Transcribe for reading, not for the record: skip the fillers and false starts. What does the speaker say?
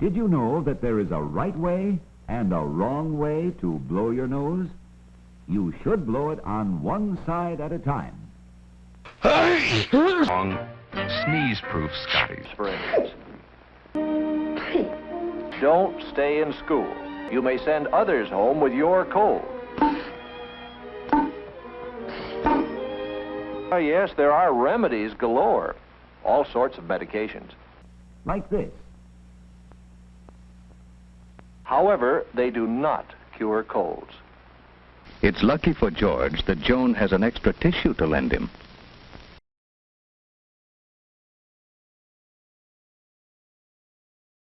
Did you know that there is a right way and a wrong way to blow your nose? You should blow it on one side at a time. Long, sneeze-proof Scotties. For instance, don't stay in school. You may send others home with your cold. Oh, yes, there are remedies galore. All sorts of medications. Like this. However, they do not cure colds. It's lucky for George that Joan has an extra tissue to lend him.